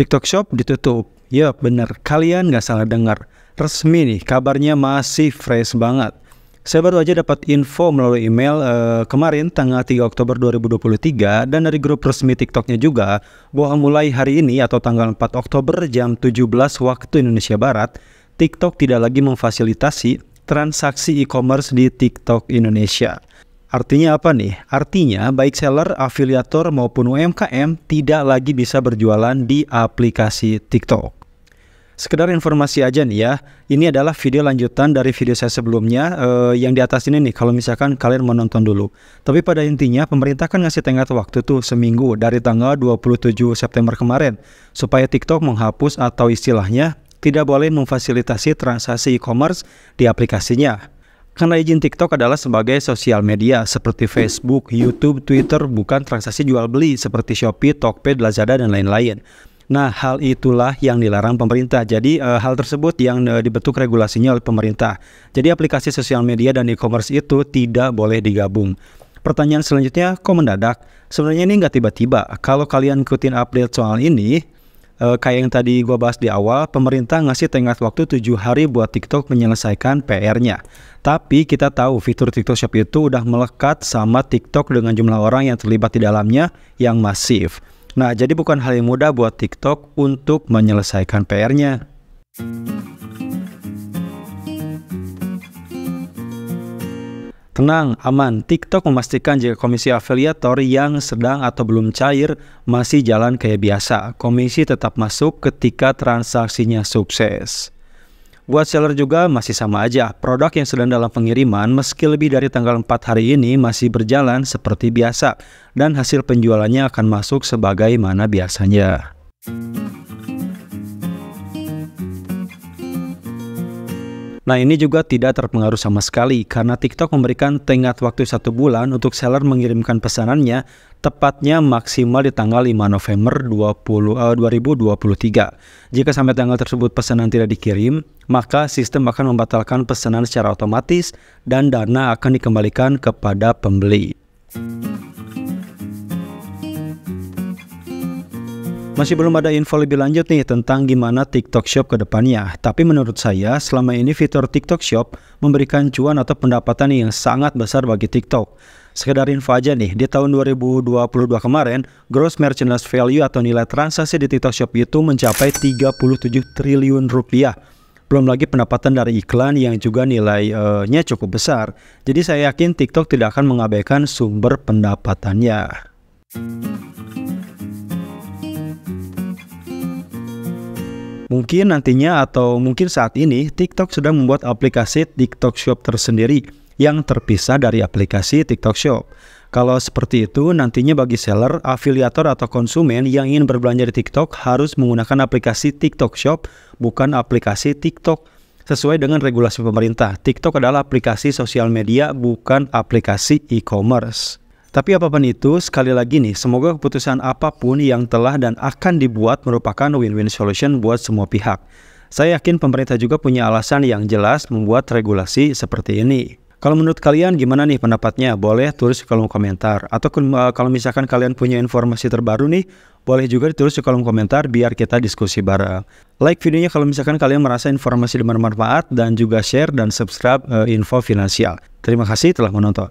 TikTok Shop ditutup. Yap, bener. Kalian nggak salah dengar. Resmi nih, kabarnya masih fresh banget. Saya baru aja dapat info melalui email kemarin tanggal 3 Oktober 2023 dan dari grup resmi TikToknya juga bahwa mulai hari ini atau tanggal 4 Oktober jam 17 waktu Indonesia Barat, TikTok tidak lagi memfasilitasi transaksi e-commerce di TikTok Indonesia. Artinya apa nih? Artinya baik seller, afiliator maupun UMKM tidak lagi bisa berjualan di aplikasi TikTok. Sekedar informasi aja nih ya, ini adalah video lanjutan dari video saya sebelumnya yang di atas ini nih kalau misalkan kalian mau nonton dulu. Tapi pada intinya pemerintah kan ngasih tenggat waktu tuh seminggu dari tanggal 27 September kemarin supaya TikTok menghapus atau istilahnya tidak boleh memfasilitasi transaksi e-commerce di aplikasinya. Karena izin TikTok adalah sebagai sosial media seperti Facebook, YouTube, Twitter, bukan transaksi jual beli seperti Shopee, Tokopedia, Lazada, dan lain-lain. Nah, hal itulah yang dilarang pemerintah. Jadi hal tersebut yang dibentuk regulasinya oleh pemerintah. Jadi aplikasi sosial media dan e-commerce itu tidak boleh digabung. Pertanyaan selanjutnya, kok mendadak? Sebenarnya ini nggak tiba-tiba. Kalau kalian ikutin update soal ini, kayak yang tadi gua bahas di awal, pemerintah ngasih tenggat waktu 7 hari buat TikTok menyelesaikan PR-nya. Tapi kita tahu fitur TikTok Shop itu udah melekat sama TikTok dengan jumlah orang yang terlibat di dalamnya yang masif. Nah, jadi bukan hal yang mudah buat TikTok untuk menyelesaikan PR-nya. Tenang, aman. TikTok memastikan jika komisi afiliator yang sedang atau belum cair masih jalan kayak biasa. Komisi tetap masuk ketika transaksinya sukses. Buat seller juga masih sama aja. Produk yang sedang dalam pengiriman meski lebih dari tanggal 4 hari ini masih berjalan seperti biasa. Dan hasil penjualannya akan masuk sebagaimana biasanya. Nah, ini juga tidak terpengaruh sama sekali karena TikTok memberikan tenggat waktu 1 bulan untuk seller mengirimkan pesanannya tepatnya maksimal di tanggal 5 November 2023. Jika sampai tanggal tersebut pesanan tidak dikirim, maka sistem akan membatalkan pesanan secara otomatis dan dana akan dikembalikan kepada pembeli. Masih belum ada info lebih lanjut nih tentang gimana TikTok Shop ke depannya. Tapi menurut saya selama ini fitur TikTok Shop memberikan cuan atau pendapatan yang sangat besar bagi TikTok. Sekedar info aja nih, di tahun 2022 kemarin, gross merchandise value atau nilai transaksi di TikTok Shop itu mencapai 37 triliun rupiah. Belum lagi pendapatan dari iklan yang juga nilainya cukup besar. Jadi saya yakin TikTok tidak akan mengabaikan sumber pendapatannya. Mungkin nantinya atau mungkin saat ini TikTok sedang membuat aplikasi TikTok Shop tersendiri yang terpisah dari aplikasi TikTok Shop. Kalau seperti itu nantinya bagi seller, afiliator atau konsumen yang ingin berbelanja di TikTok harus menggunakan aplikasi TikTok Shop bukan aplikasi TikTok. Sesuai dengan regulasi pemerintah, TikTok adalah aplikasi sosial media bukan aplikasi e-commerce. Tapi apapun itu, sekali lagi nih, semoga keputusan apapun yang telah dan akan dibuat merupakan win-win solution buat semua pihak. Saya yakin pemerintah juga punya alasan yang jelas membuat regulasi seperti ini. Kalau menurut kalian gimana nih pendapatnya? Boleh tulis di kolom komentar. Atau kalau misalkan kalian punya informasi terbaru nih, boleh juga ditulis di kolom komentar biar kita diskusi bareng. Like videonya kalau misalkan kalian merasa informasi bermanfaat dan juga share dan subscribe info finansial. Terima kasih telah menonton.